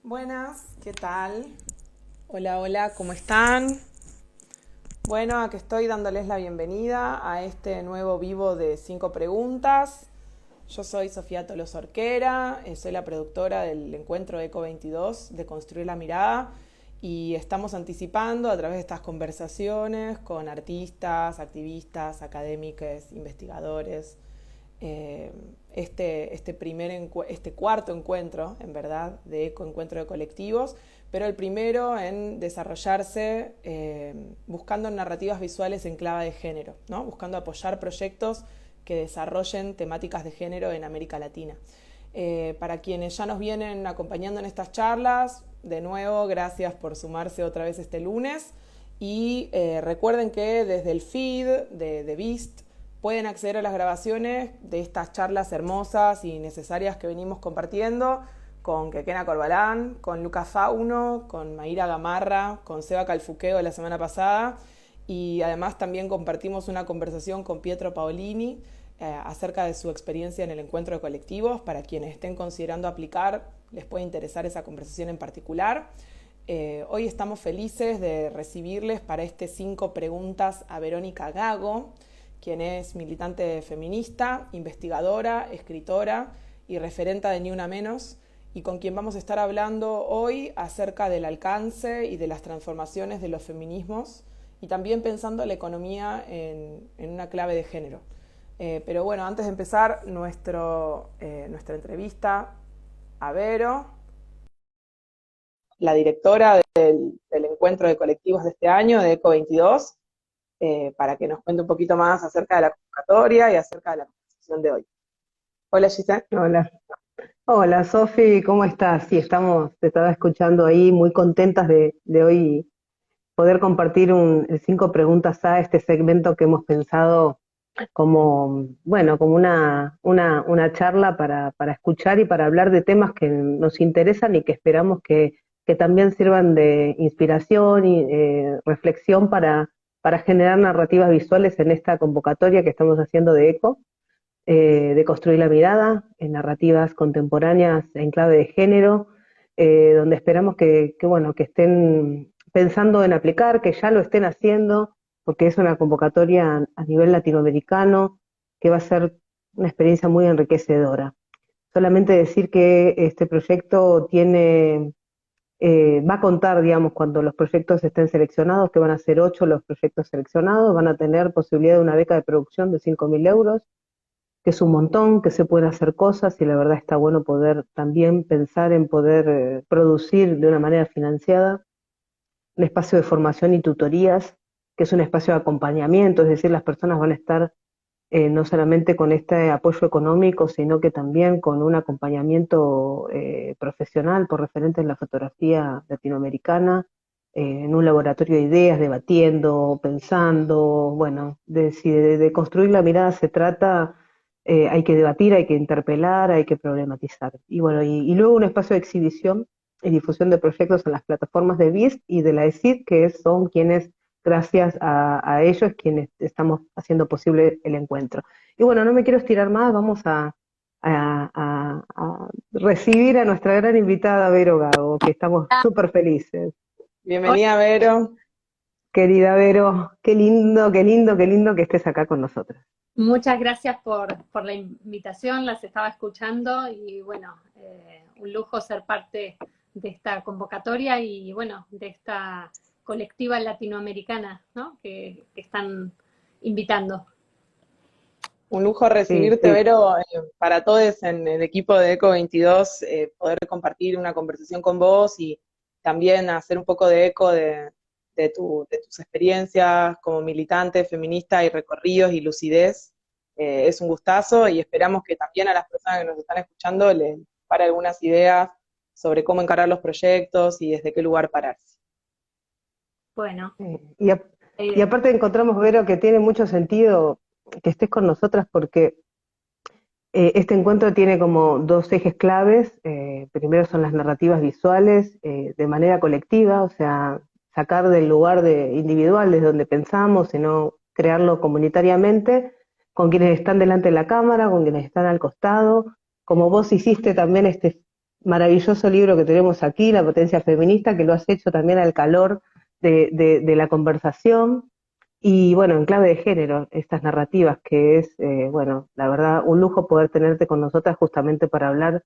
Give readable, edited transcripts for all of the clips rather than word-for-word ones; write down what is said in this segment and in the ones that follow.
Buenas, ¿qué tal? Hola, hola, ¿cómo están? Bueno, aquí estoy dándoles la bienvenida a este nuevo vivo de 5 preguntas. Yo soy Sofía Tolosa Orquera, soy la productora del encuentro ECO 22 de Construir la Mirada y estamos anticipando a través de estas conversaciones con artistas, activistas, académicos, investigadores, eh, este cuarto encuentro, en verdad, de encuentro de colectivos, pero el primero en desarrollarse buscando narrativas visuales en clave de género, ¿no? Buscando apoyar proyectos que desarrollen temáticas de género en América Latina. Para quienes ya nos vienen acompañando en estas charlas, de nuevo, gracias por sumarse otra vez este lunes. Y recuerden que desde el feed de Beast pueden acceder a las grabaciones de estas charlas hermosas y necesarias que venimos compartiendo con Kekena Corbalán, con Lucas Fauno, con Mayra Gamarra, con Seba Calfuqueo la semana pasada. Y además también compartimos una conversación con Pietro Paolini acerca de su experiencia en el encuentro de colectivos. Para quienes estén considerando aplicar, les puede interesar esa conversación en particular. Hoy estamos felices de recibirles para este 5 preguntas a Verónica Gago, quien es militante feminista, investigadora, escritora y referenta de Ni Una Menos, y con quien vamos a estar hablando hoy acerca del alcance y de las transformaciones de los feminismos y también pensando la economía en una clave de género. Pero bueno, antes de empezar nuestra entrevista a Vero, la directora del encuentro de colectivos de este año, de ECO 22, para que nos cuente un poquito más acerca de la convocatoria y acerca de la conversación de hoy. Hola, Giselle. Hola, hola Sofi, ¿cómo estás? Sí, te estaba escuchando ahí, muy contentas de hoy poder compartir el 5 preguntas a este segmento que hemos pensado como, bueno, como una charla para escuchar y para hablar de temas que nos interesan y que esperamos que también sirvan de inspiración y reflexión para generar narrativas visuales en esta convocatoria que estamos haciendo de ECO, de construir la mirada en narrativas contemporáneas en clave de género, donde esperamos bueno, que estén pensando en aplicar, que ya lo estén haciendo, porque es una convocatoria a nivel latinoamericano que va a ser una experiencia muy enriquecedora. Solamente decir que este proyecto va a contar, digamos, cuando los proyectos estén seleccionados, que van a ser 8 los proyectos seleccionados, van a tener posibilidad de una beca de producción de 5.000 euros, que es un montón, que se pueden hacer cosas y la verdad está bueno poder también pensar en poder producir de una manera financiada un espacio de formación y tutorías, que es un espacio de acompañamiento, es decir, las personas van a estar no solamente con este apoyo económico, sino que también con un acompañamiento profesional por referentes en la fotografía latinoamericana, en un laboratorio de ideas, debatiendo, pensando, bueno, si de construir la mirada se trata, hay que debatir, hay que interpelar, hay que problematizar. Y bueno, y luego un espacio de exhibición y difusión de proyectos en las plataformas de BIS y de la ESID, que son quienes, gracias a ellos, quienes estamos haciendo posible el encuentro. Y bueno, no me quiero estirar más, vamos a recibir a nuestra gran invitada Vero Gago, que estamos súper felices. Hola, Bienvenida, Vero. Querida Vero, qué lindo, qué lindo, qué lindo que estés acá con nosotros. muchas gracias por la invitación, las estaba escuchando y bueno, un lujo ser parte de esta convocatoria y bueno, de esta colectiva latinoamericana, ¿no? que están invitando. Un lujo Sí, recibirte, sí. Vero, para todos en el equipo de ECO 22, poder compartir una conversación con vos y también hacer un poco de eco de tus experiencias como militante feminista y recorridos y lucidez. Es un gustazo y esperamos que también a las personas que nos están escuchando les pare algunas ideas sobre cómo encarar los proyectos y desde qué lugar pararse. Bueno, Eh, y, a- y eh, aparte encontramos, Vero, que tiene mucho sentido que estés con nosotras porque este encuentro tiene como 2 ejes claves. Primero son las narrativas visuales de manera colectiva, o sea, sacar del lugar individual desde donde pensamos, sino crearlo comunitariamente, con quienes están delante de la cámara, con quienes están al costado, como vos hiciste también maravilloso libro que tenemos aquí, La potencia feminista, que lo has hecho también al calor de la conversación. Y bueno, en clave de género, estas narrativas, que es, bueno, la verdad, un lujo poder tenerte con nosotras justamente para hablar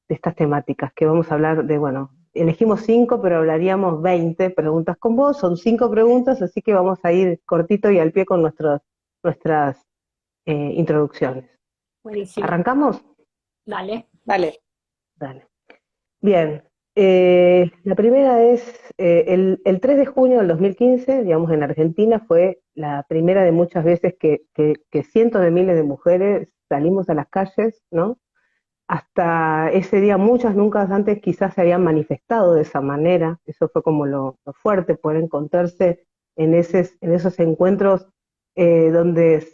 de estas temáticas, que vamos a hablar de, bueno, elegimos 5, pero hablaríamos 20 preguntas con vos, son 5 preguntas, así que vamos a ir cortito y al pie con nuestras introducciones. Buenísimo. ¿Arrancamos? Dale. Vale. Dale. Bien, la primera es, el 3 de junio del 2015, digamos, en Argentina fue la primera de muchas veces que cientos de miles de mujeres salimos a las calles, ¿no? Hasta ese día muchas nunca antes quizás se habían manifestado de esa manera, eso fue como lo fuerte, poder encontrarse en esos encuentros donde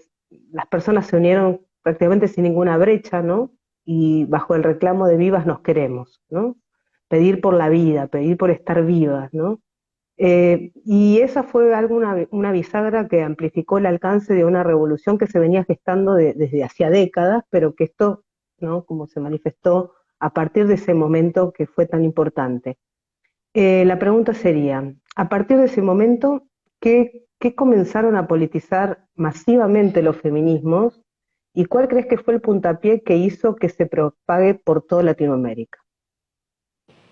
las personas se unieron prácticamente sin ninguna brecha, ¿no? Y bajo el reclamo de vivas nos queremos, ¿no? Pedir por la vida, pedir por estar vivas, ¿no? Y esa fue una bisagra que amplificó el alcance de una revolución que se venía gestando desde hacía décadas, pero que esto, ¿no? Como se manifestó a partir de ese momento que fue tan importante. La pregunta sería, a partir de ese momento, ¿qué comenzaron a politizar masivamente los feminismos y cuál crees que fue el puntapié que hizo que se propague por toda Latinoamérica?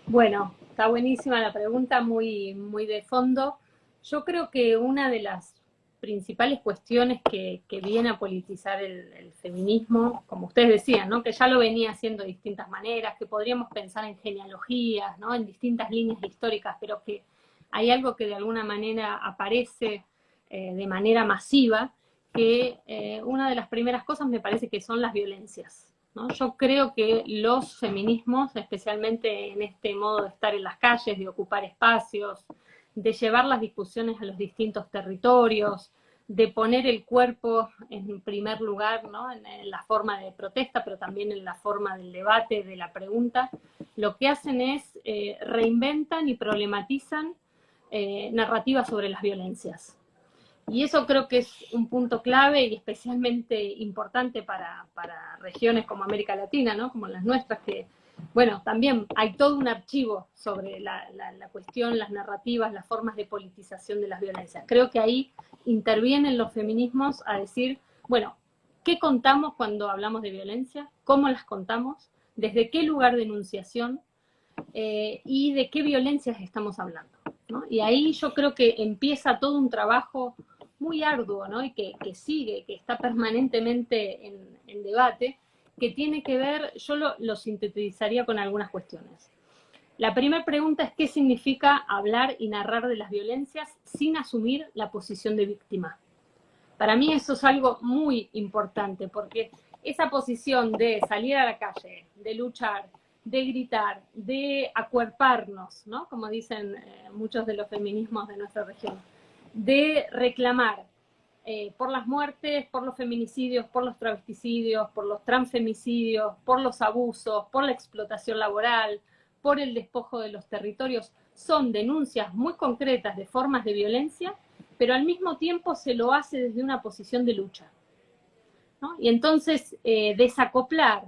Bueno, está buenísima la pregunta, muy, muy de fondo. Yo creo que una de las principales cuestiones que viene a politizar el feminismo, como ustedes decían, ¿no? Que ya lo venía haciendo de distintas maneras, que podríamos pensar en genealogías, ¿no? En distintas líneas históricas, pero que hay algo que de alguna manera aparece de manera masiva, que una de las primeras cosas me parece que son las violencias, ¿no? Yo creo que los feminismos, especialmente en este modo de estar en las calles, de ocupar espacios, de llevar las discusiones a los distintos territorios, de poner el cuerpo en primer lugar, ¿no? En la forma de protesta, pero también en la forma del debate, de la pregunta, lo que hacen es reinventan y problematizan narrativas sobre las violencias. Y eso creo que es un punto clave y especialmente importante para regiones como América Latina, ¿no? Como las nuestras, que, bueno, también hay todo un archivo sobre la cuestión, las narrativas, las formas de politización de las violencias. Creo que ahí intervienen los feminismos a decir, bueno, ¿qué contamos cuando hablamos de violencia? ¿Cómo las contamos? ¿Desde qué lugar de enunciación? Y de qué violencias estamos hablando, ¿no? Y ahí yo creo que empieza todo un trabajo muy arduo, ¿no? Y que sigue, que está permanentemente en debate, que tiene que ver, yo lo sintetizaría con algunas cuestiones. La primera pregunta es qué significa hablar y narrar de las violencias sin asumir la posición de víctima. Para mí eso es algo muy importante, porque esa posición de salir a la calle, de luchar, de gritar, de acuerparnos, ¿no? Como dicen muchos de los feminismos de nuestra región, de reclamar por las muertes, por los feminicidios, por los travesticidios, por los transfemicidios, por los abusos, por la explotación laboral, por el despojo de los territorios, son denuncias muy concretas de formas de violencia, pero al mismo tiempo se lo hace desde una posición de lucha, ¿no? Y entonces desacoplar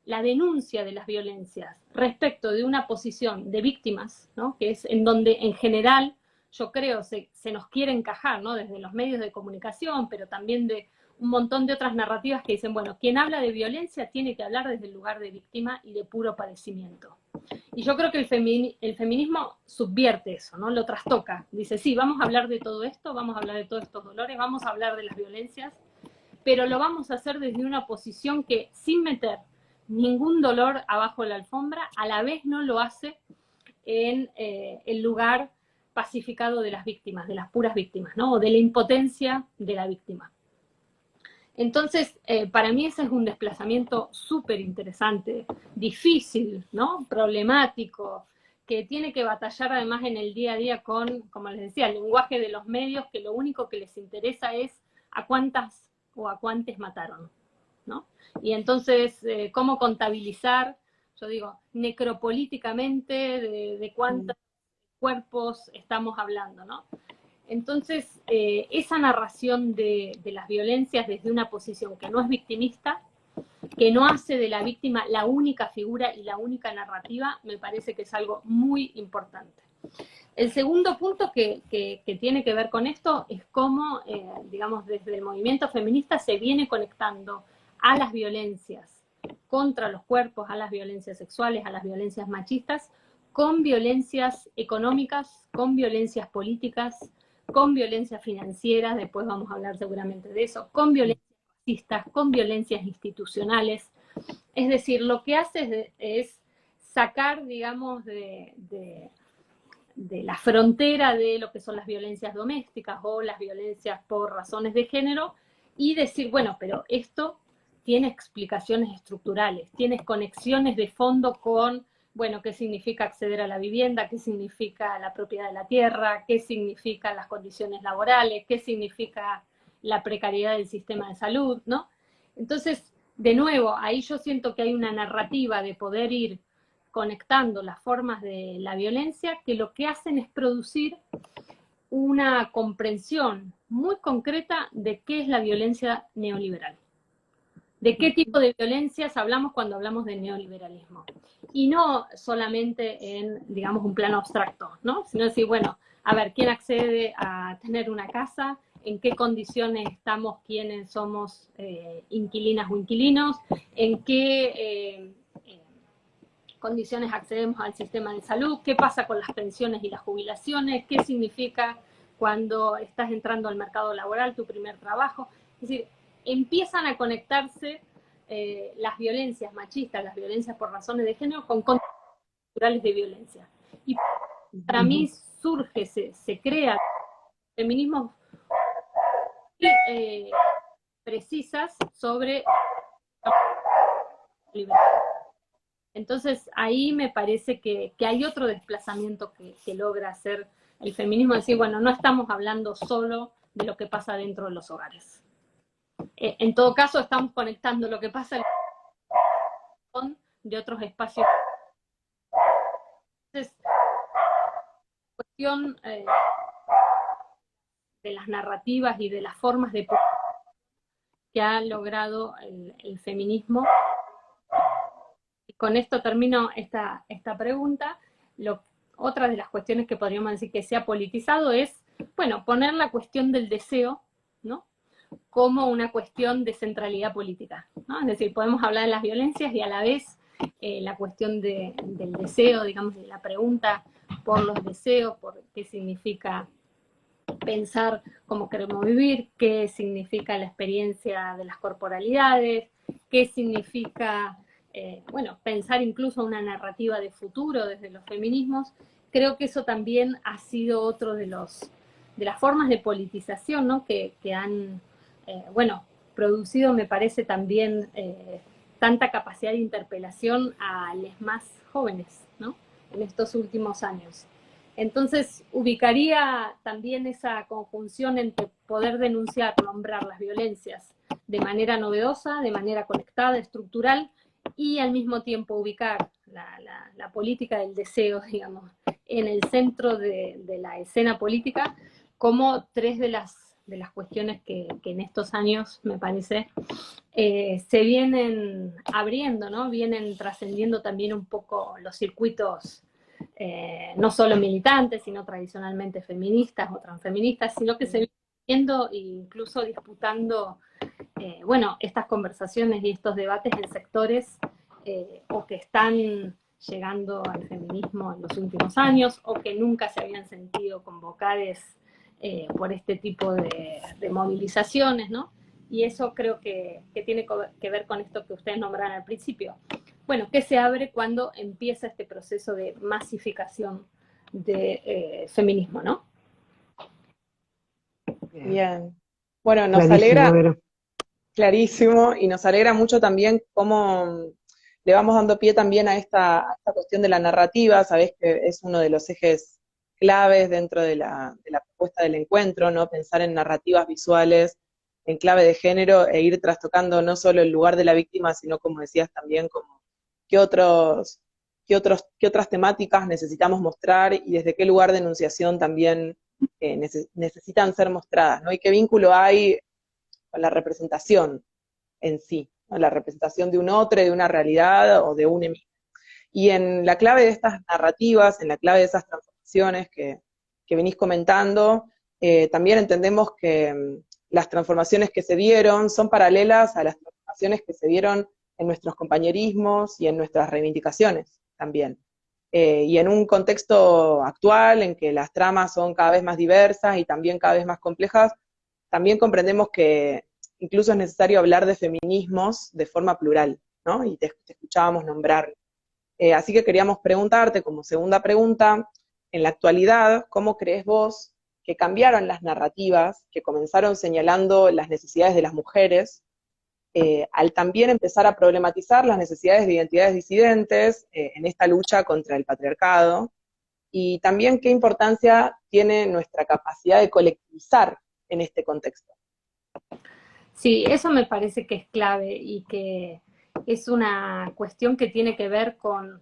la denuncia de las violencias respecto de una posición de víctimas, ¿no? Que es en donde en general yo creo se nos quiere encajar, ¿no? Desde los medios de comunicación, pero también de un montón de otras narrativas que dicen, bueno, quien habla de violencia tiene que hablar desde el lugar de víctima y de puro padecimiento. Y yo creo que el feminismo subvierte eso, ¿no? Lo trastoca. Dice, sí, vamos a hablar de todo esto, vamos a hablar de todos estos dolores, vamos a hablar de las violencias, pero lo vamos a hacer desde una posición que, sin meter ningún dolor abajo de la alfombra, a la vez no lo hace en el lugar pacificado de las víctimas, de las puras víctimas, ¿no? O de la impotencia de la víctima. Entonces, para mí ese es un desplazamiento súper interesante, difícil, ¿no? Problemático, que tiene que batallar además en el día a día con, como les decía, el lenguaje de los medios, que lo único que les interesa es a cuántas o a cuántes mataron, ¿no? Y entonces, ¿cómo contabilizar, yo digo, necropolíticamente de cuántos cuerpos estamos hablando, ¿no? Entonces, esa narración de las violencias desde una posición que no es victimista, que no hace de la víctima la única figura y la única narrativa, me parece que es algo muy importante. El segundo punto que tiene que ver con esto es cómo, digamos, desde el movimiento feminista se viene conectando a las violencias contra los cuerpos, a las violencias sexuales, a las violencias machistas, con violencias económicas, con violencias políticas, con violencias financieras, después vamos a hablar seguramente de eso, con violencias racistas, con violencias institucionales. Es decir, lo que hace es sacar, digamos, de la frontera de lo que son las violencias domésticas o las violencias por razones de género y decir, bueno, pero esto tiene explicaciones estructurales, tiene conexiones de fondo con, bueno, qué significa acceder a la vivienda, qué significa la propiedad de la tierra, qué significan las condiciones laborales, qué significa la precariedad del sistema de salud, ¿no? Entonces, de nuevo, ahí yo siento que hay una narrativa de poder ir conectando las formas de la violencia que lo que hacen es producir una comprensión muy concreta de qué es la violencia neoliberal. ¿De qué tipo de violencias hablamos cuando hablamos de neoliberalismo? Y no solamente en, digamos, un plano abstracto, ¿no? Sino decir, bueno, a ver, ¿quién accede a tener una casa? ¿En qué condiciones estamos quienes somos inquilinas o inquilinos? ¿En qué condiciones accedemos al sistema de salud? ¿Qué pasa con las pensiones y las jubilaciones? ¿Qué significa cuando estás entrando al mercado laboral, tu primer trabajo? Es decir, empiezan a conectarse las violencias machistas, las violencias por razones de género con contextos culturales de violencia. Y para mí surge, se crea feminismos precisas sobre libertad. Entonces ahí me parece que hay otro desplazamiento que logra hacer el feminismo, decir, bueno, no estamos hablando solo de lo que pasa dentro de los hogares. En todo caso, estamos conectando lo que pasa con de otros espacios. Entonces, cuestión de las narrativas y de las formas de que ha logrado el feminismo. Y con esto termino esta pregunta. Otra de las cuestiones que podríamos decir que se ha politizado es, bueno, poner la cuestión del deseo, ¿no?, como una cuestión de centralidad política, ¿no? Es decir, podemos hablar de las violencias y a la vez la cuestión del deseo, digamos, de la pregunta por los deseos, por qué significa pensar cómo queremos vivir, qué significa la experiencia de las corporalidades, qué significa, bueno, pensar incluso una narrativa de futuro desde los feminismos. Creo que eso también ha sido otro de las formas de politización, ¿no?, que han bueno, producido, me parece, también tanta capacidad de interpelación a los más jóvenes, ¿no?, en estos últimos años. Entonces, ubicaría también esa conjunción entre poder denunciar, nombrar las violencias de manera novedosa, de manera conectada, estructural, y al mismo tiempo ubicar la política del deseo, digamos, en el centro de la escena política, como tres de las cuestiones que en estos años, me parece, se vienen abriendo, ¿no? Vienen trascendiendo también un poco los circuitos, no solo militantes, sino tradicionalmente feministas o transfeministas, sino que se vienen viendo e incluso disputando, bueno, estas conversaciones y estos debates en sectores o que están llegando al feminismo en los últimos años o que nunca se habían sentido convocadas por este tipo de movilizaciones, ¿no? Y eso creo que tiene que ver con esto que ustedes nombraron al principio. Bueno, ¿qué se abre cuando empieza este proceso de masificación de feminismo, ¿no? Bien. Bueno, nos Clarísimo, alegra, Vero. clarísimo, y nos alegra mucho también cómo le vamos dando pie también a esta cuestión de la narrativa. Sabés que es uno de los ejes claves dentro de la propuesta del encuentro, ¿no? Pensar en narrativas visuales en clave de género e ir trastocando no solo el lugar de la víctima, sino, como decías, también como qué otras temáticas necesitamos mostrar y desde qué lugar de enunciación también necesitan ser mostradas, ¿no? Y qué vínculo hay con la representación en sí, ¿no? La representación de un otro, de una realidad o de un enemigo. Y en la clave de estas narrativas, en la clave de esas transformaciones que venís comentando, también entendemos que las transformaciones que se dieron son paralelas a las transformaciones que se dieron en nuestros compañerismos y en nuestras reivindicaciones también. Y en un contexto actual en que las tramas son cada vez más diversas y también cada vez más complejas, también comprendemos que incluso es necesario hablar de feminismos de forma plural, ¿no? Y te escuchábamos nombrar. Así que queríamos preguntarte, como segunda pregunta, en la actualidad, ¿cómo crees vos que cambiaron las narrativas que comenzaron señalando las necesidades de las mujeres, al también empezar a problematizar las necesidades de identidades disidentes en esta lucha contra el patriarcado? Y también qué importancia tiene nuestra capacidad de colectivizar en este contexto. Sí, eso me parece que es clave y que es una cuestión que tiene que ver con,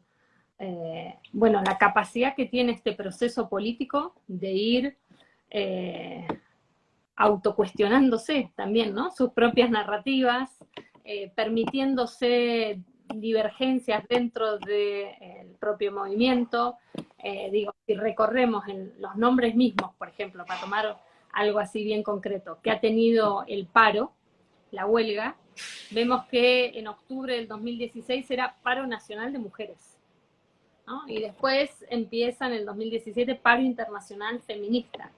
bueno, la capacidad que tiene este proceso político de ir autocuestionándose también, ¿no? Sus propias narrativas, permitiéndose divergencias dentro del propio movimiento. Digo, si recorremos en los nombres mismos, por ejemplo, para tomar algo así bien concreto, que ha tenido el paro, la huelga, vemos que en octubre del 2016 era paro nacional de mujeres, ¿no? Y después empieza en el 2017 paro internacional feminista.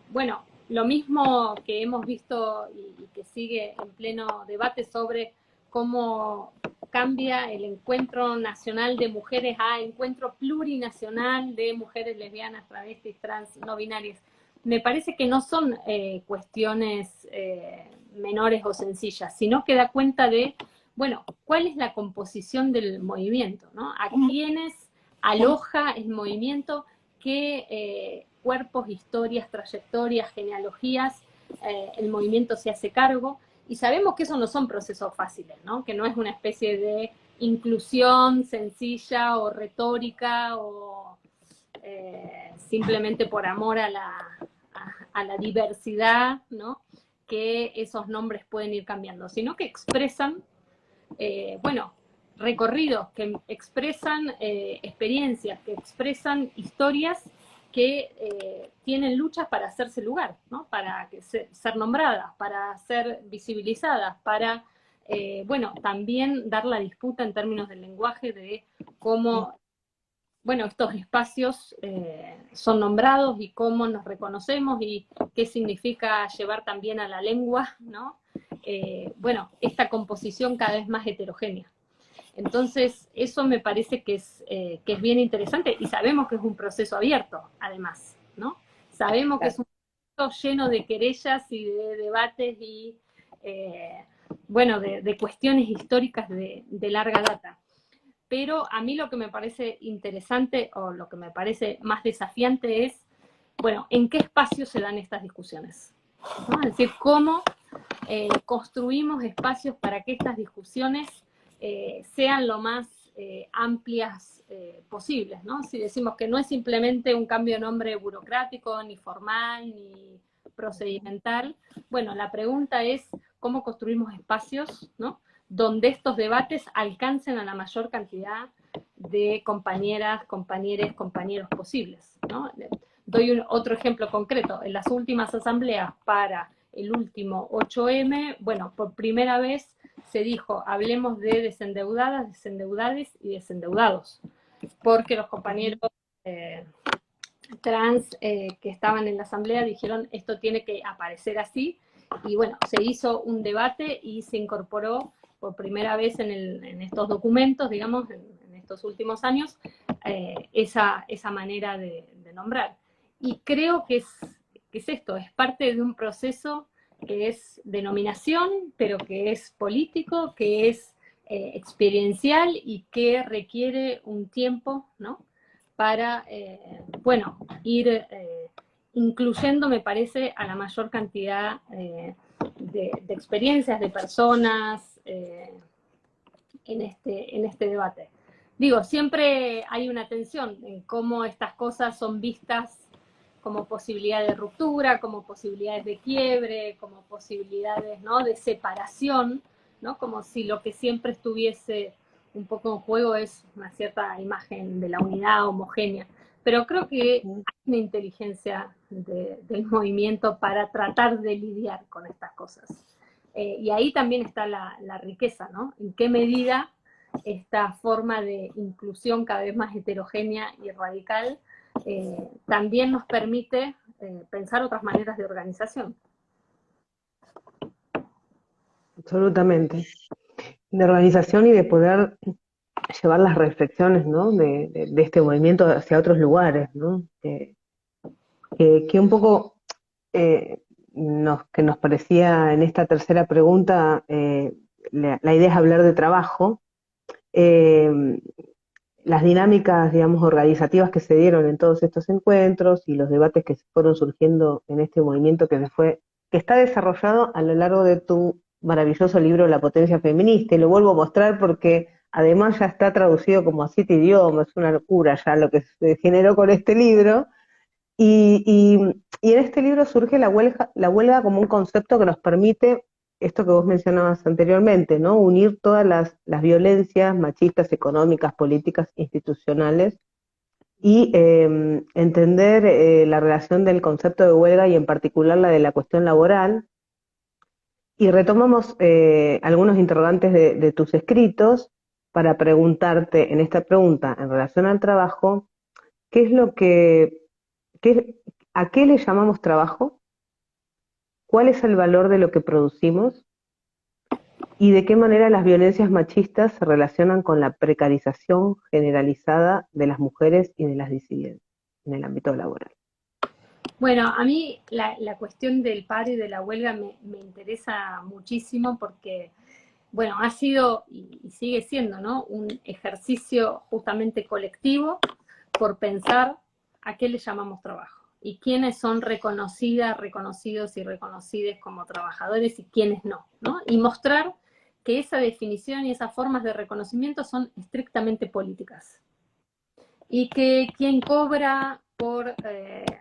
Bueno, lo mismo que hemos visto y que sigue en pleno debate sobre cómo cambia el encuentro nacional de mujeres a encuentro plurinacional de mujeres lesbianas, travestis, trans, no binarias. Me parece que no son cuestiones menores o sencillas, sino que da cuenta de, bueno, cuál es la composición del movimiento, ¿no? A quiénes aloja el movimiento, qué cuerpos, historias, trayectorias, genealogías, el movimiento se hace cargo, y sabemos que esos no son procesos fáciles, ¿no? Que no es una especie de inclusión sencilla o retórica o simplemente por amor a la diversidad, ¿no? Que esos nombres pueden ir cambiando, sino que expresan, bueno, recorridos, que expresan experiencias, que expresan historias que tienen luchas para hacerse lugar, ¿no? Para ser nombradas, para ser visibilizadas, para, bueno, también dar la disputa en términos del lenguaje de cómo, bueno, estos espacios son nombrados y cómo nos reconocemos y qué significa llevar también a la lengua, ¿no? Bueno, esta composición cada vez más heterogénea. Entonces, eso me parece que es bien interesante y sabemos que es un proceso abierto, además, ¿no? Sabemos que es un proceso lleno de querellas y de debates y, bueno, de cuestiones históricas de larga data. Pero a mí lo que me parece interesante o lo que me parece más desafiante es, bueno, ¿en qué espacio se dan estas discusiones? ¿No? Es decir, cómo construimos espacios para que estas discusiones sean lo más amplias posibles, ¿no? Si decimos que no es simplemente un cambio de nombre burocrático, ni formal, ni procedimental, bueno, la pregunta es cómo construimos espacios, ¿no? Donde estos debates alcancen a la mayor cantidad de compañeras, compañeros, compañeros posibles, ¿no? Doy otro ejemplo concreto. En las últimas asambleas para el último 8M, bueno, por primera vez se dijo, hablemos de desendeudadas, desendeudades y desendeudados, porque los compañeros trans que estaban en la asamblea dijeron, esto tiene que aparecer así, y bueno, se hizo un debate y se incorporó por primera vez en estos documentos, digamos, en estos últimos años, esa manera de nombrar. Y creo que es esto, es parte de un proceso que es denominación, pero que es político, que es experiencial y que requiere un tiempo, ¿no? Para, bueno, ir incluyendo, me parece, a la mayor cantidad de experiencias, de personas en este debate. Digo, siempre hay una tensión en cómo estas cosas son vistas como posibilidad de ruptura, como posibilidades de quiebre, como posibilidades, ¿no?, de separación, ¿no? Como si lo que siempre estuviese un poco en juego es una cierta imagen de la unidad homogénea. Pero creo que hay una inteligencia del movimiento para tratar de lidiar con estas cosas. Y ahí también está la riqueza, ¿no? En qué medida esta forma de inclusión cada vez más heterogénea y radical también nos permite pensar otras maneras de organización. Absolutamente. De organización y de poder llevar las reflexiones, ¿no? de este movimiento hacia otros lugares, ¿no? Que un poco que nos parecía en esta tercera pregunta, la idea es hablar de trabajo, las dinámicas, digamos, organizativas que se dieron en todos estos encuentros y los debates que fueron surgiendo en este movimiento que está desarrollado a lo largo de tu maravilloso libro La potencia feminista, y lo vuelvo a mostrar porque además ya está traducido como a 7 idiomas, es una locura ya lo que se generó con este libro. Y en este libro surge la huelga como un concepto que nos permite, esto que vos mencionabas anteriormente, ¿no? Unir todas las violencias machistas, económicas, políticas, institucionales, y entender la relación del concepto de huelga y en particular la de la cuestión laboral. Y retomamos algunos interrogantes de tus escritos para preguntarte en esta pregunta en relación al trabajo, ¿qué es lo que, qué, a qué le llamamos trabajo? ¿Cuál es el valor de lo que producimos? ¿Y de qué manera las violencias machistas se relacionan con la precarización generalizada de las mujeres y de las disidencias en el ámbito laboral? Bueno, a mí la cuestión del paro y de la huelga me interesa muchísimo porque, bueno, ha sido y sigue siendo, ¿no? Un ejercicio justamente colectivo por pensar a qué le llamamos trabajo y quiénes son reconocidas, reconocidos y reconocidas como trabajadores y quiénes no, ¿no? Y mostrar que esa definición y esas formas de reconocimiento son estrictamente políticas. Y que quien cobra por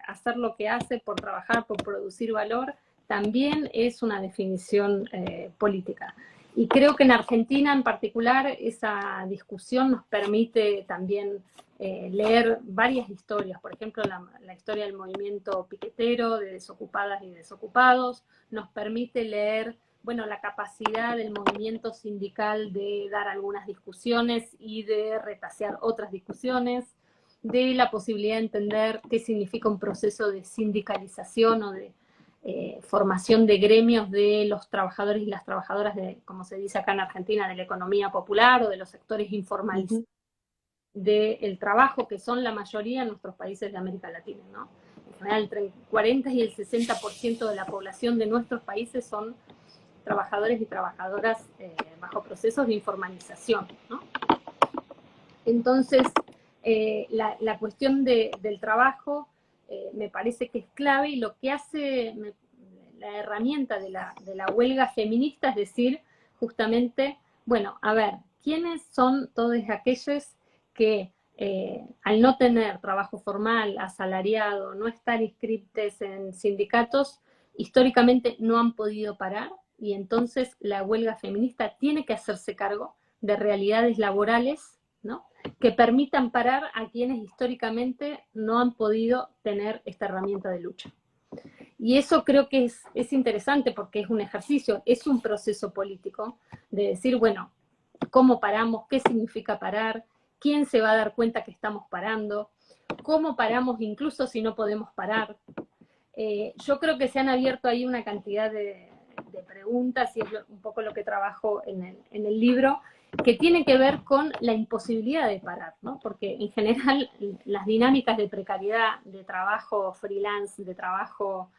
hacer lo que hace, por trabajar, por producir valor, también es una definición política. Y creo que en Argentina en particular esa discusión nos permite también leer varias historias, por ejemplo la historia del movimiento piquetero, de desocupadas y desocupados, nos permite leer, bueno, la capacidad del movimiento sindical de dar algunas discusiones y de retasear otras discusiones, de la posibilidad de entender qué significa un proceso de sindicalización o de formación de gremios de los trabajadores y las trabajadoras de, como se dice acá en Argentina, de la economía popular o de los sectores informalizados del trabajo, que son la mayoría en nuestros países de América Latina, ¿no? En general, entre el 40 y el 60% de la población de nuestros países son trabajadores y trabajadoras bajo procesos de informalización, ¿no? Entonces, la cuestión del trabajo me parece que es clave, y lo que hace la herramienta de la huelga feminista es decir, justamente, bueno, a ver, ¿quiénes son todos aquellos que al no tener trabajo formal, asalariado, no estar inscritos en sindicatos, históricamente no han podido parar? Y entonces la huelga feminista tiene que hacerse cargo de realidades laborales, ¿no?, que permitan parar a quienes históricamente no han podido tener esta herramienta de lucha. Y eso creo que es interesante porque es un ejercicio, es un proceso político de decir, bueno, ¿cómo paramos? ¿Qué significa parar? ¿Quién se va a dar cuenta que estamos parando? ¿Cómo paramos incluso si no podemos parar? Yo creo que se han abierto ahí una cantidad de preguntas, y es un poco lo que trabajo en el libro, que tiene que ver con la imposibilidad de parar, ¿no? Porque en general las dinámicas de precariedad, de trabajo freelance, de trabajo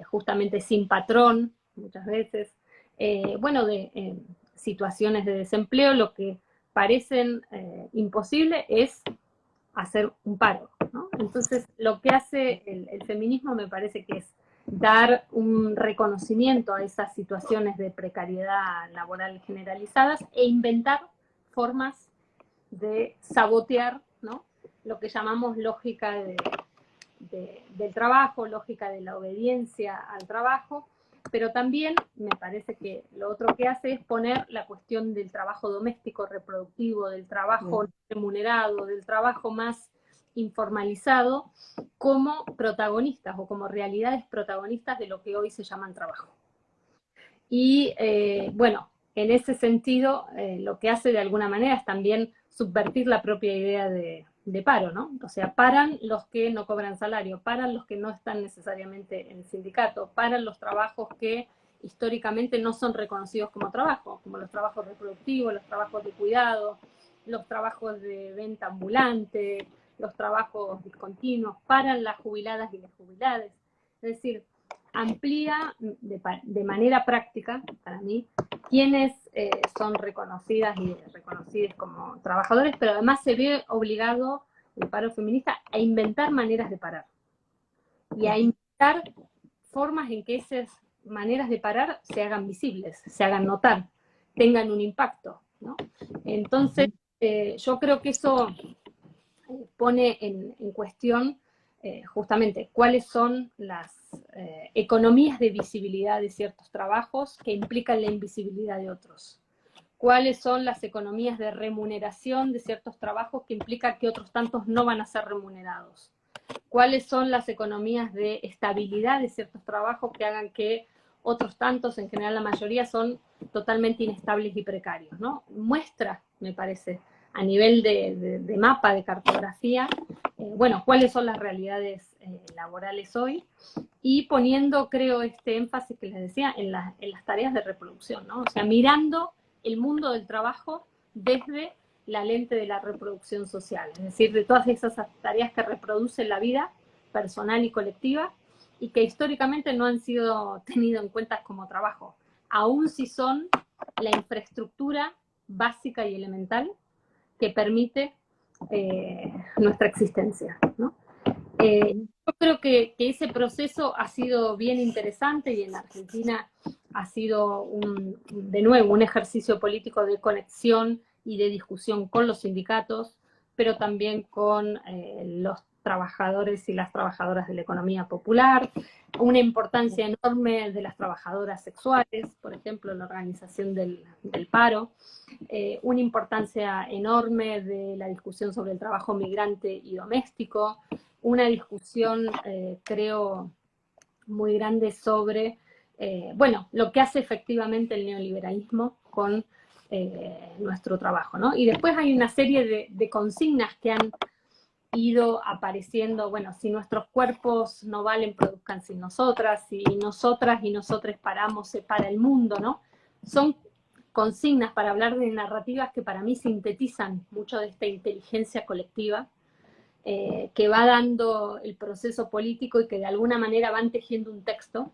justamente sin patrón, muchas veces, bueno, de situaciones de desempleo, lo que parecen imposible es hacer un paro, ¿no? Entonces, lo que hace el feminismo me parece que es dar un reconocimiento a esas situaciones de precariedad laboral generalizadas e inventar formas de sabotear, ¿no?, lo que llamamos lógica del trabajo, lógica de la obediencia al trabajo, Pero también me parece que lo otro que hace es poner la cuestión del trabajo doméstico reproductivo, del trabajo no remunerado, del trabajo más informalizado, como protagonistas o como realidades protagonistas de lo que hoy se llaman trabajo. Y bueno, en ese sentido, lo que hace de alguna manera es también subvertir la propia idea de paro, ¿no? O sea, paran los que no cobran salario, paran los que no están necesariamente en el sindicato, paran los trabajos que históricamente no son reconocidos como trabajo, como los trabajos reproductivos, los trabajos de cuidado, los trabajos de venta ambulante, los trabajos discontinuos, paran las jubiladas y las jubiladas. Es decir, amplía de manera práctica, para mí, quienes son reconocidas y reconocidos como trabajadores, pero además se ve obligado el paro feminista a inventar maneras de parar y a inventar formas en que esas maneras de parar se hagan visibles, se hagan notar, tengan un impacto, ¿no? Entonces, yo creo que eso pone en cuestión justamente cuáles son las economías de visibilidad de ciertos trabajos que implican la invisibilidad de otros. Cuáles son las economías de remuneración de ciertos trabajos que implican que otros tantos no van a ser remunerados. Cuáles son las economías de estabilidad de ciertos trabajos que hagan que otros tantos, en general la mayoría, son totalmente inestables y precarios, ¿no? Muestra, me parece, a nivel de mapa, de cartografía, bueno, cuáles son las realidades laborales hoy, y poniendo, creo, este énfasis que les decía en las tareas de reproducción, ¿no? O sea, mirando el mundo del trabajo desde la lente de la reproducción social, es decir, de todas esas tareas que reproducen la vida personal y colectiva y que históricamente no han sido tenidas en cuenta como trabajo, aun si son la infraestructura básica y elemental que permite nuestra existencia, ¿no? Yo creo que ese proceso ha sido bien interesante y en la Argentina ha sido, de nuevo, un ejercicio político de conexión y de discusión con los sindicatos, pero también con los trabajadores y las trabajadoras de la economía popular, una importancia enorme de las trabajadoras sexuales, por ejemplo, en la organización del paro, una importancia enorme de la discusión sobre el trabajo migrante y doméstico, una discusión, creo, muy grande sobre, bueno, lo que hace efectivamente el neoliberalismo con nuestro trabajo, ¿no? Y después hay una serie de consignas que han ido apareciendo, bueno, si nuestros cuerpos no valen, produzcan sin nosotras, si nosotras y nosotres paramos, se para el mundo, ¿no? Son consignas para hablar de narrativas que para mí sintetizan mucho de esta inteligencia colectiva que va dando el proceso político y que de alguna manera van tejiendo un texto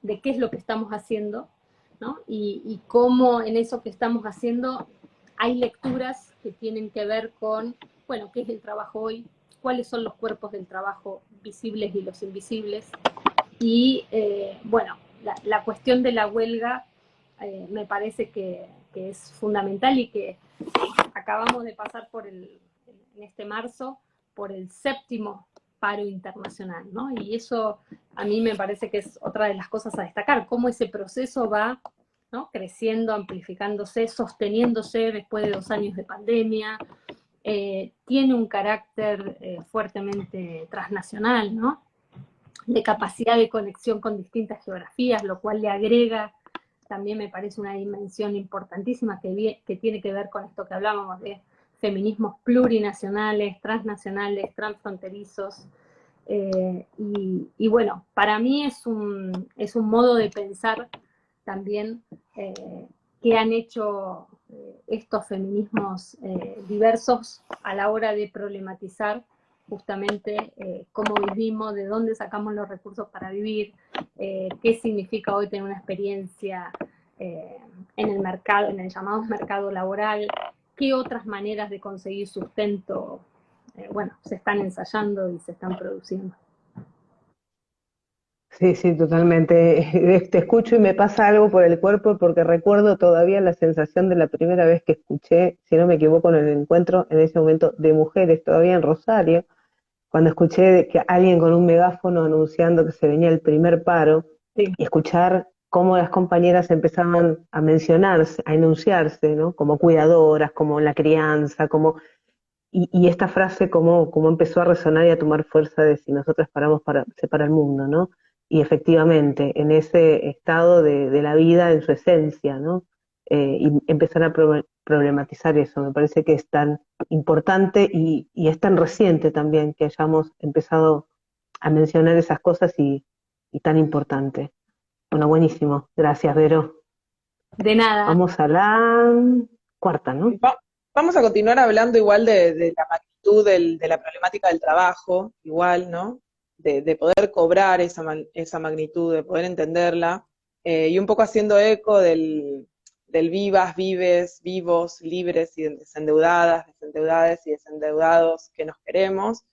de qué es lo que estamos haciendo, ¿no? Y cómo en eso que estamos haciendo hay lecturas que tienen que ver con, bueno, qué es el trabajo hoy, cuáles son los cuerpos del trabajo visibles y los invisibles, y bueno, la cuestión de la huelga me parece que es fundamental y que acabamos de pasar en este marzo por el 7º paro internacional, ¿no? Y eso a mí me parece que es otra de las cosas a destacar, cómo ese proceso va, ¿no?, creciendo, amplificándose, sosteniéndose después de 2 años de pandemia, tiene un carácter fuertemente transnacional, ¿no?, de capacidad de conexión con distintas geografías, lo cual le agrega también me parece una dimensión importantísima que tiene que ver con esto que hablábamos de feminismos plurinacionales, transnacionales, transfronterizos, y bueno, para mí es un modo de pensar también que han hecho estos feminismos diversos a la hora de problematizar justamente cómo vivimos, de dónde sacamos los recursos para vivir, qué significa hoy tener una experiencia en el mercado, en el llamado mercado laboral, qué otras maneras de conseguir sustento, bueno, se están ensayando y se están produciendo. Sí, sí, totalmente. Te escucho y me pasa algo por el cuerpo porque recuerdo todavía la sensación de la primera vez que escuché, si no me equivoco, en el encuentro en ese momento de mujeres, todavía en Rosario, cuando escuché que alguien con un megáfono anunciando que se venía el primer paro, Sí. y escuchar cómo las compañeras empezaban a mencionarse, a enunciarse, ¿no? Como cuidadoras, como la crianza, y esta frase como empezó a resonar y a tomar fuerza de si nosotras paramos se para el mundo, ¿no? Y efectivamente, en ese estado de la vida en su esencia, ¿no? Y empezar a problematizar eso, me parece que es tan importante y es tan reciente también que hayamos empezado a mencionar esas cosas y tan importante. Bueno, buenísimo. Gracias, Vero. De nada. Vamos a la cuarta, ¿no? Vamos a continuar hablando igual de la magnitud de la problemática del trabajo, igual, ¿no? De poder cobrar esa magnitud, de poder entenderla, y un poco haciendo eco del vivas, vives, vivos, libres y desendeudadas, desendeudades y desendeudados que nos queremos,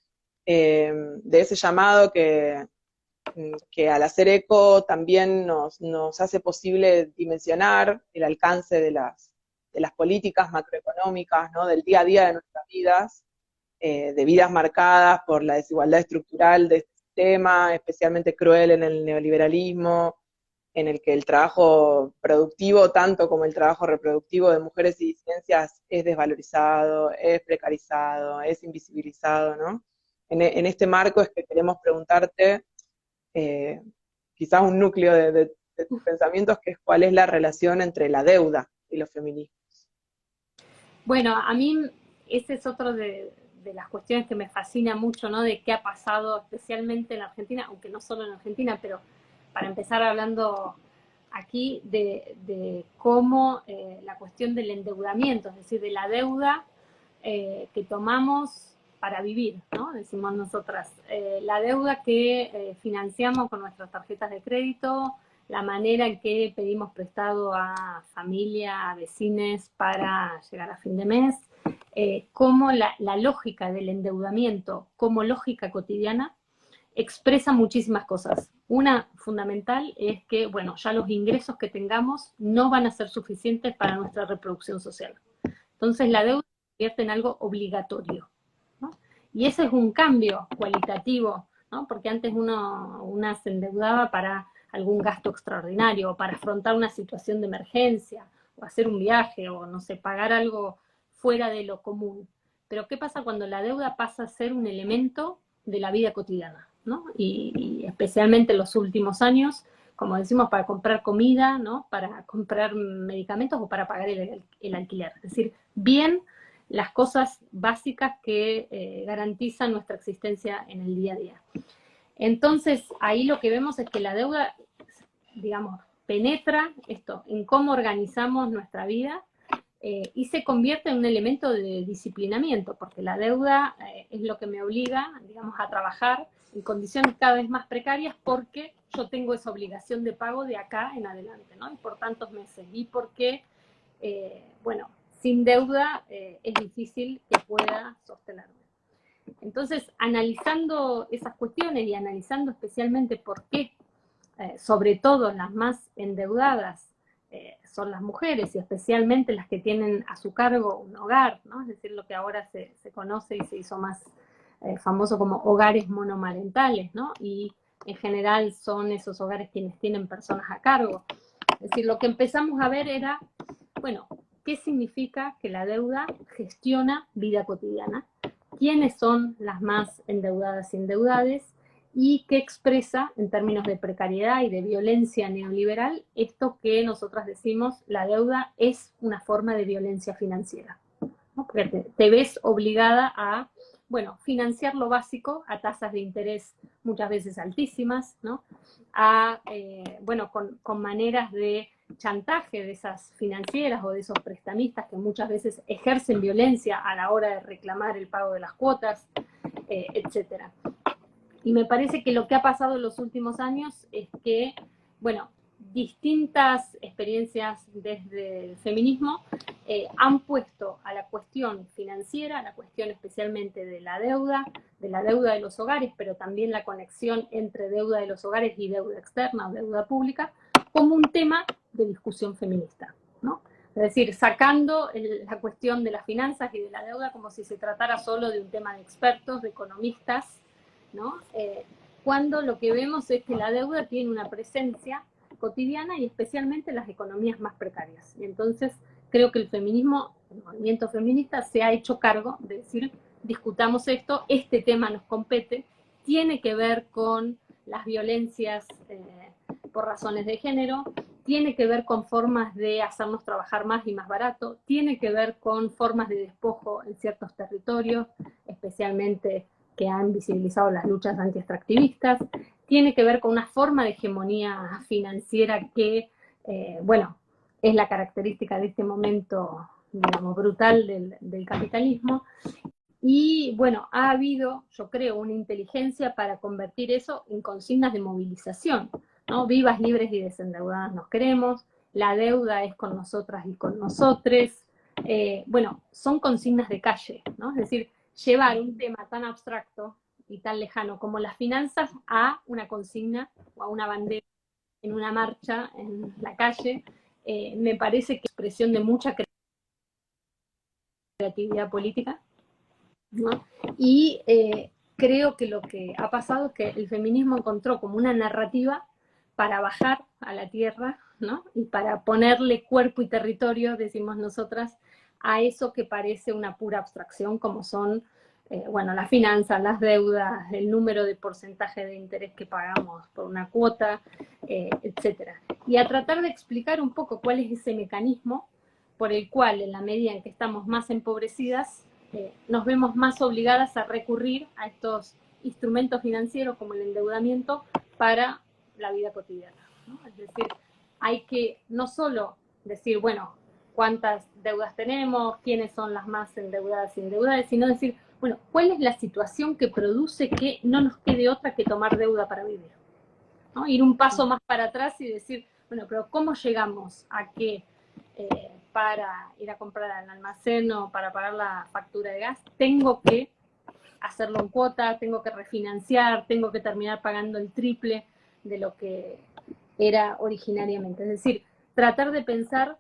de ese llamado que al hacer eco también nos hace posible dimensionar el alcance de las políticas macroeconómicas, ¿no? Del día a día de nuestras vidas, de vidas marcadas por la desigualdad estructural de este sistema, especialmente cruel en el neoliberalismo, en el que el trabajo productivo, tanto como el trabajo reproductivo de mujeres y disidencias, es desvalorizado, es precarizado, es invisibilizado, ¿no? En este marco es que queremos preguntarte, eh, quizás un núcleo de tus pensamientos, que es cuál es la relación entre la deuda y los feminismos. Bueno, a mí ese es otro de las cuestiones que me fascina mucho, ¿no? De qué ha pasado especialmente en Argentina, aunque no solo en Argentina, pero para empezar hablando aquí de cómo la cuestión del endeudamiento, es decir, de la deuda que tomamos para vivir, ¿no? Decimos nosotras. La deuda que financiamos con nuestras tarjetas de crédito, la manera en que pedimos prestado a familia, a vecines para llegar a fin de mes, cómo la lógica del endeudamiento como lógica cotidiana expresa muchísimas cosas. Una fundamental es que, bueno, ya los ingresos que tengamos no van a ser suficientes para nuestra reproducción social. Entonces la deuda se convierte en algo obligatorio, ¿no? Y ese es un cambio cualitativo, ¿no? Porque antes una se endeudaba para algún gasto extraordinario, o para afrontar una situación de emergencia, o hacer un viaje, o no sé, pagar algo fuera de lo común. Pero ¿qué pasa cuando la deuda pasa a ser un elemento de la vida cotidiana, ¿no? Y especialmente en los últimos años, como decimos, para comprar comida, ¿no? Para comprar medicamentos o para pagar el alquiler. Es decir, bien las cosas básicas que garantizan nuestra existencia en el día a día. Entonces, ahí lo que vemos es que la deuda, digamos, penetra esto en cómo organizamos nuestra vida y se convierte en un elemento de disciplinamiento, porque la deuda es lo que me obliga, digamos, a trabajar en condiciones cada vez más precarias porque yo tengo esa obligación de pago de acá en adelante, ¿no? Y por tantos meses. Y porque, bueno, sin deuda es difícil que pueda sostenerme. Entonces, analizando esas cuestiones y analizando especialmente por qué, sobre todo las más endeudadas, son las mujeres y especialmente las que tienen a su cargo un hogar, ¿no? Es decir, lo que ahora se conoce y se hizo más famoso como hogares monomarentales, ¿no? Y en general son esos hogares quienes tienen personas a cargo. Es decir, lo que empezamos a ver era, bueno, ¿qué significa que la deuda gestiona vida cotidiana? ¿Quiénes son las más endeudadas y endeudades? Y qué expresa en términos de precariedad y de violencia neoliberal esto que nosotras decimos, la deuda es una forma de violencia financiera, ¿no? Porque te ves obligada a, bueno, financiar lo básico a tasas de interés muchas veces altísimas, ¿no? Bueno, con maneras de chantaje de esas financieras o de esos prestamistas que muchas veces ejercen violencia a la hora de reclamar el pago de las cuotas, etcétera. Y me parece que lo que ha pasado en los últimos años es que, bueno, distintas experiencias desde el feminismo han puesto a la cuestión financiera, a la cuestión especialmente de la deuda de los hogares, pero también la conexión entre deuda de los hogares y deuda externa o deuda pública, como un tema de discusión feminista, ¿no? Es decir, sacando la cuestión de las finanzas y de la deuda como si se tratara solo de un tema de expertos, de economistas, ¿no? Cuando lo que vemos es que la deuda tiene una presencia cotidiana y especialmente las economías más precarias. Y entonces creo que el feminismo, el movimiento feminista, se ha hecho cargo de decir, discutamos esto, este tema nos compete, tiene que ver con las violencias por razones de género, tiene que ver con formas de hacernos trabajar más y más barato, tiene que ver con formas de despojo en ciertos territorios, especialmente que han visibilizado las luchas anti-extractivistas, tiene que ver con una forma de hegemonía financiera que, bueno, es la característica de este momento, digamos, brutal del capitalismo. Y bueno, ha habido, yo creo, una inteligencia para convertir eso en consignas de movilización, ¿no? Vivas, libres y desendeudadas nos queremos, la deuda es con nosotras y con nosotres. Bueno, son consignas de calle, ¿no? Es decir, llevar un tema tan abstracto y tan lejano como las finanzas a una consigna o a una bandera en una marcha en la calle, me parece que es expresión de mucha creatividad política, ¿no? Y creo que lo que ha pasado es que el feminismo encontró como una narrativa para bajar a la tierra, ¿no? Y para ponerle cuerpo y territorio, decimos nosotras, a eso que parece una pura abstracción, como son, bueno, las finanzas, las deudas, el número de porcentaje de interés que pagamos por una cuota, etcétera. Y a tratar de explicar un poco cuál es ese mecanismo por el cual, en la medida en que estamos más empobrecidas, nos vemos más obligadas a recurrir a estos instrumentos financieros como el endeudamiento para la vida cotidiana, ¿no? Es decir, hay que no solo decir, bueno, cuántas deudas tenemos, quiénes son las más endeudadas y endeudadas, sino decir, bueno, cuál es la situación que produce que no nos quede otra que tomar deuda para vivir, ¿no? Ir un paso más para atrás y decir, bueno, pero ¿cómo llegamos a que para ir a comprar al almacén o para pagar la factura de gas, tengo que hacerlo en cuota, tengo que refinanciar, tengo que terminar pagando el triple de lo que era originariamente? Es decir, tratar de pensar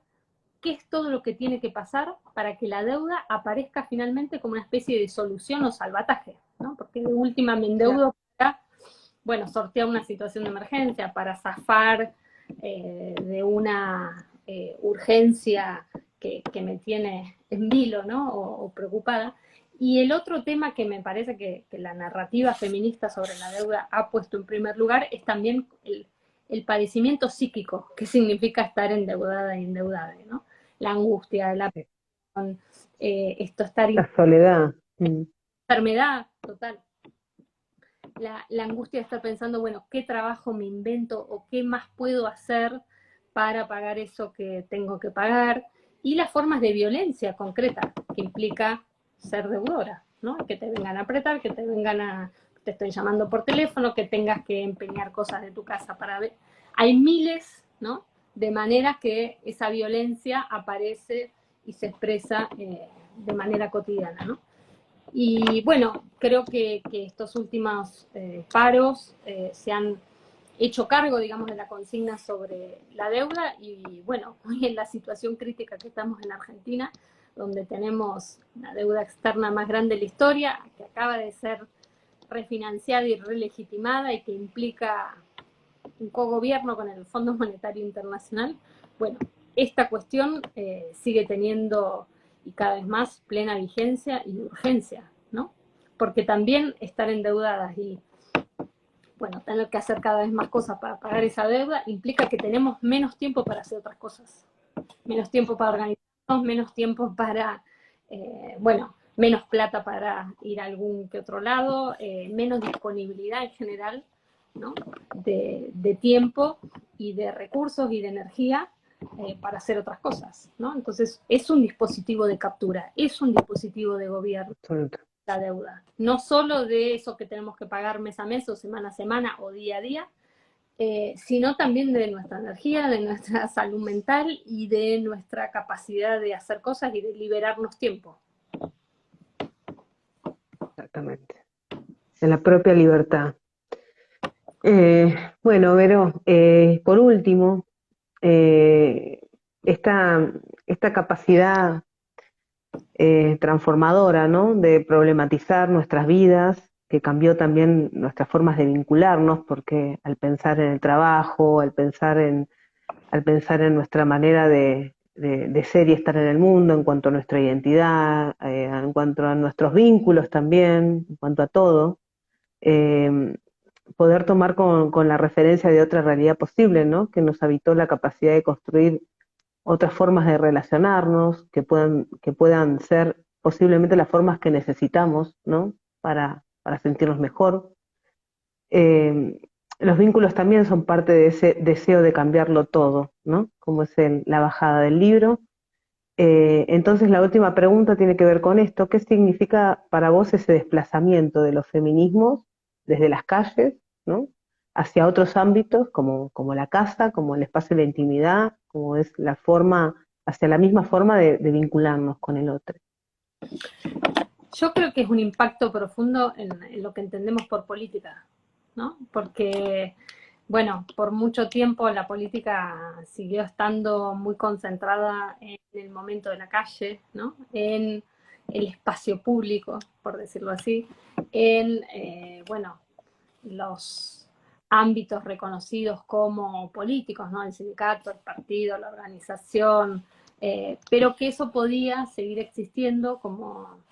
qué es todo lo que tiene que pasar para que la deuda aparezca finalmente como una especie de solución o salvataje, ¿no? Porque de última me endeudo para, bueno, sortear una situación de emergencia, para zafar de una urgencia que me tiene en vilo, ¿no? O preocupada. Y el otro tema que me parece que la narrativa feminista sobre la deuda ha puesto en primer lugar es también el padecimiento psíquico que significa estar endeudada y endeudada, ¿no? La angustia, la esto estar La soledad. enfermedad total. La angustia de estar pensando, bueno, ¿qué trabajo me invento o qué más puedo hacer para pagar eso que tengo que pagar? Y las formas de violencia concreta que implica ser deudora, ¿no? Que te vengan a apretar, que te vengan a, te estoy llamando por teléfono, que tengas que empeñar cosas de tu casa para ver. Hay miles, ¿no? De maneras que esa violencia aparece y se expresa de manera cotidiana, ¿no? Y bueno, creo que estos últimos paros se han hecho cargo, digamos, de la consigna sobre la deuda y bueno, hoy en la situación crítica que estamos en Argentina, donde tenemos la deuda externa más grande de la historia, que acaba de ser refinanciada y relegitimada y que implica un cogobierno con el Fondo Monetario Internacional, bueno, esta cuestión sigue teniendo y cada vez más plena vigencia y urgencia, ¿no? Porque también estar endeudadas y, bueno, tener que hacer cada vez más cosas para pagar esa deuda implica que tenemos menos tiempo para hacer otras cosas, menos tiempo para organizarnos, menos tiempo para, bueno, menos plata para ir a algún que otro lado, menos disponibilidad en general, ¿no? de tiempo y de recursos y de energía para hacer otras cosas, ¿no? Entonces, es un dispositivo de captura, es un dispositivo de gobierno, la deuda. No solo de eso que tenemos que pagar mes a mes o semana a semana o día a día, sino también de nuestra energía, de nuestra salud mental y de nuestra capacidad de hacer cosas y de liberarnos tiempo. Exactamente. De la propia libertad. Bueno, Vero, por último, esta capacidad transformadora, ¿no? De problematizar nuestras vidas que cambió también nuestras formas de vincularnos, porque al pensar en el trabajo, al pensar en nuestra manera de ser y estar en el mundo, en cuanto a nuestra identidad, en cuanto a nuestros vínculos también, en cuanto a todo, eh, poder tomar con la referencia de otra realidad posible, ¿no? Que nos habitó la capacidad de construir otras formas de relacionarnos, que puedan ser posiblemente las formas que necesitamos, ¿no? Para sentirnos mejor. Eh, los vínculos también son parte de ese deseo de cambiarlo todo, ¿no? Como es la bajada del libro. Entonces la última pregunta tiene que ver con esto. ¿Qué significa para vos ese desplazamiento de los feminismos desde las calles, ¿no? Hacia otros ámbitos como la casa, como el espacio de la intimidad, como es la forma, hacia la misma forma de vincularnos con el otro? Yo creo que es un impacto profundo en lo que entendemos por política, ¿no? Porque, bueno, por mucho tiempo la política siguió estando muy concentrada en el momento de la calle, ¿no? En el espacio público, por decirlo así, en, bueno, los ámbitos reconocidos como políticos, ¿no? El sindicato, el partido, la organización, pero que eso podía seguir existiendo como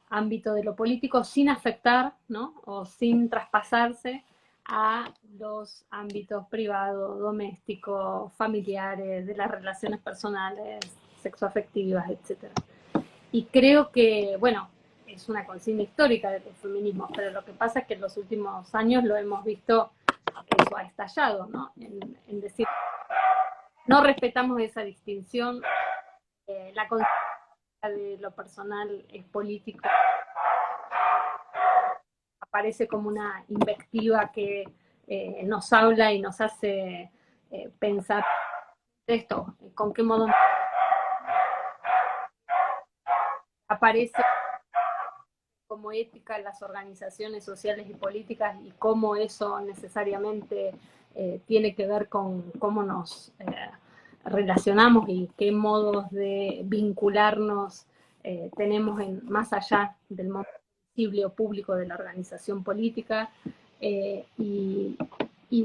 ámbito de lo político sin afectar, ¿no? O sin traspasarse a los ámbitos privados, domésticos, familiares, de las relaciones personales, sexoafectivas, etcétera. Y creo que, bueno, es una consigna histórica del feminismo, pero lo que pasa es que en los últimos años lo hemos visto, eso ha estallado, ¿no? En decir, no respetamos esa distinción, la consigna de lo personal es político, aparece como una invectiva que nos habla y nos hace pensar esto, con qué modo aparece como ética en las organizaciones sociales y políticas y cómo eso necesariamente tiene que ver con cómo nos relacionamos y qué modos de vincularnos tenemos más allá del mundo visible o público de la organización política. Y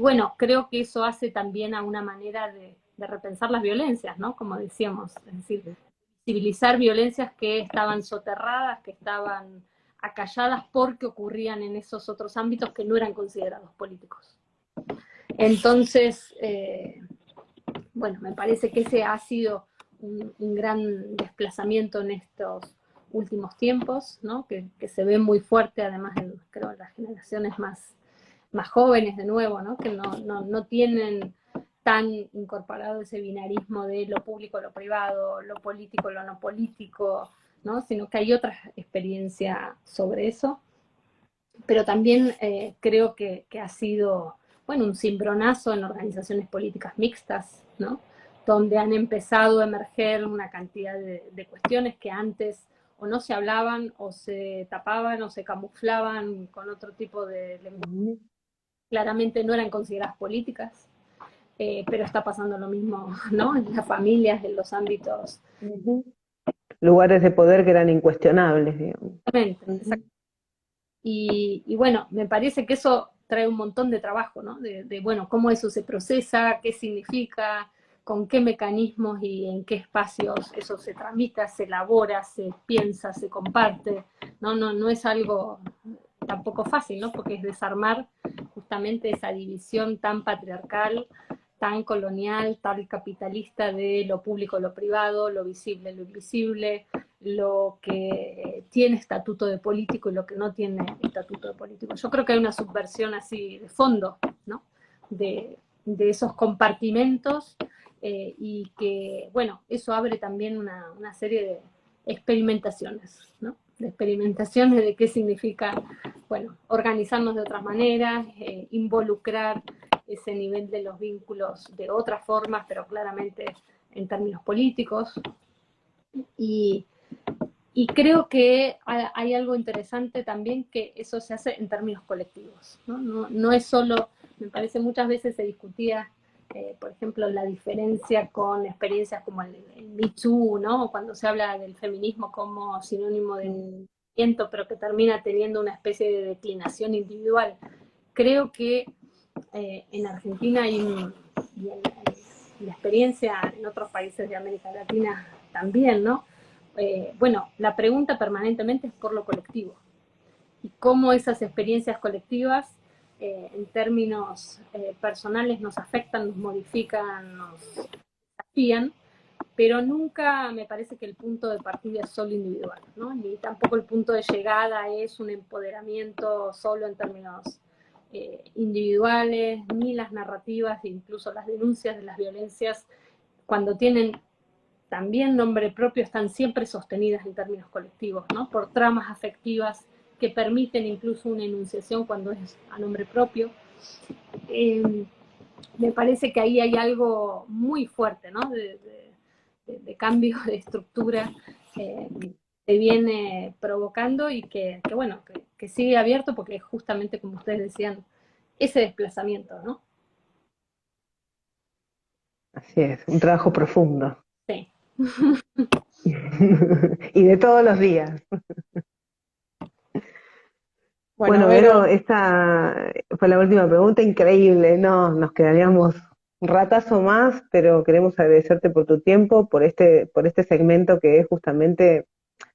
bueno, creo que eso hace también a una manera de repensar las violencias, ¿no? Como decíamos, es decir, civilizar violencias que estaban soterradas, que estaban acalladas porque ocurrían en esos otros ámbitos que no eran considerados políticos. Entonces, bueno, me parece que ese ha sido un gran desplazamiento en estos últimos tiempos, ¿no? Que se ve muy fuerte además en, creo, en las generaciones más jóvenes de nuevo, ¿no? Que no tienen tan incorporado ese binarismo de lo público, lo privado, lo político, lo no político, ¿no? Sino que hay otra experiencia sobre eso. Pero también creo que ha sido, bueno, un cimbronazo en organizaciones políticas mixtas, ¿no? Donde han empezado a emerger una cantidad de cuestiones que antes o no se hablaban, o se tapaban, o se camuflaban con otro tipo de lenguaje. Claramente no eran consideradas políticas, pero está pasando lo mismo, ¿no? En las familias, en los ámbitos. Lugares de poder que eran incuestionables, digamos. Exactamente. Y bueno, me parece que eso trae un montón de trabajo, ¿no? Bueno, cómo eso se procesa, qué significa, con qué mecanismos y en qué espacios eso se tramita, se elabora, se piensa, se comparte. No es algo tampoco fácil, ¿no? Porque es desarmar justamente esa división tan patriarcal, tan colonial, tan capitalista de lo público, lo privado, lo visible, lo invisible, lo que tiene estatuto de político y lo que no tiene estatuto de político. Yo creo que hay una subversión así de fondo, ¿no? De esos compartimentos y que, bueno, eso abre también una serie de experimentaciones, ¿no? De experimentaciones de qué significa, bueno, organizarnos de otras maneras, involucrar ese nivel de los vínculos de otras formas, pero claramente en términos políticos. Y creo que hay algo interesante también, que eso se hace en términos colectivos, ¿no? No es solo, me parece muchas veces se discutía, por ejemplo, la diferencia con experiencias como el Me Too, ¿no? O cuando se habla del feminismo como sinónimo de pero que termina teniendo una especie de declinación individual. Creo que en Argentina y en la experiencia en otros países de América Latina también, ¿no? Bueno, la pregunta permanentemente es por lo colectivo y cómo esas experiencias colectivas en términos personales nos afectan, nos modifican, nos desafían, pero nunca me parece que el punto de partida es solo individual, ¿no? Ni tampoco el punto de llegada es un empoderamiento solo en términos individuales, ni las narrativas, incluso las denuncias de las violencias, cuando tienen también nombre propio, están siempre sostenidas en términos colectivos, ¿no? Por tramas afectivas que permiten incluso una enunciación cuando es a nombre propio. Me parece que ahí hay algo muy fuerte, ¿no? De cambio de estructura se viene provocando y bueno, que sigue abierto porque justamente, como ustedes decían, ese desplazamiento, ¿no? Así es, un trabajo profundo. Sí. Y de todos los días. Bueno, Vero, esta fue la última pregunta, increíble, ¿no? Nos quedaríamos un ratazo más, pero queremos agradecerte por tu tiempo, por este segmento que es justamente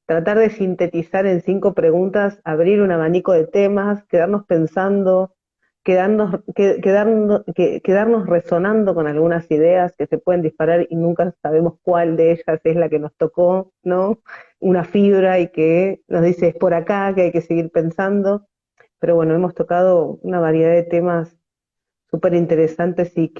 tratar de sintetizar en 5 preguntas, abrir un abanico de temas, quedarnos pensando, quedarnos resonando con algunas ideas que se pueden disparar y nunca sabemos cuál de ellas es la que nos tocó, ¿no? Una fibra y que nos dice es por acá, que hay que seguir pensando. Pero bueno, hemos tocado una variedad de temas súper interesantes y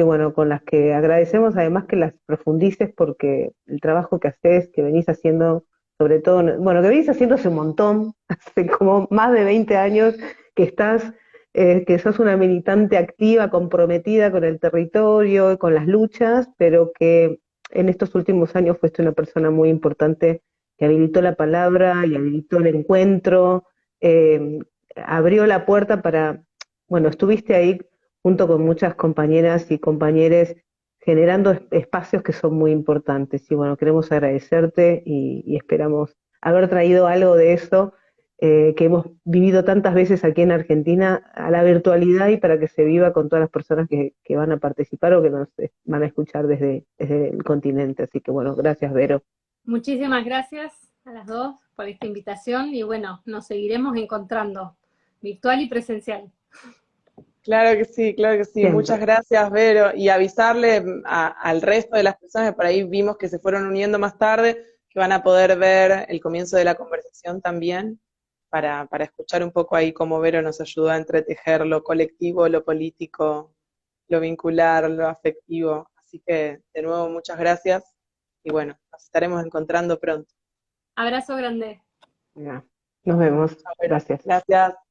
bueno, con las que agradecemos además que las profundices porque el trabajo que haces, que venís haciendo, sobre todo, bueno, que venís haciendo hace un montón, hace como más de 20 años que que sos una militante activa, comprometida con el territorio, con las luchas, pero que en estos últimos años fuiste una persona muy importante que habilitó la palabra y habilitó el encuentro, abrió la puerta para, bueno, estuviste ahí junto con muchas compañeras y compañeros generando espacios que son muy importantes. Y bueno, queremos agradecerte y esperamos haber traído algo de eso que hemos vivido tantas veces aquí en Argentina a la virtualidad y para que se viva con todas las personas que van a participar o que nos van a escuchar desde el continente. Así que bueno, gracias, Vero. Muchísimas gracias a las dos por esta invitación y bueno, nos seguiremos encontrando, virtual y presencial. Claro que sí, claro que sí. Siempre. Muchas gracias, Vero. Y avisarle al resto de las personas que por ahí vimos que se fueron uniendo más tarde, que van a poder ver el comienzo de la conversación también, para escuchar un poco ahí cómo Vero nos ayudó a entretejer lo colectivo, lo político, lo vincular, lo afectivo. Así que, de nuevo, muchas gracias. Y bueno, nos estaremos encontrando pronto. Abrazo grande. Ya. Nos vemos. Chao, Vero. Gracias. Gracias.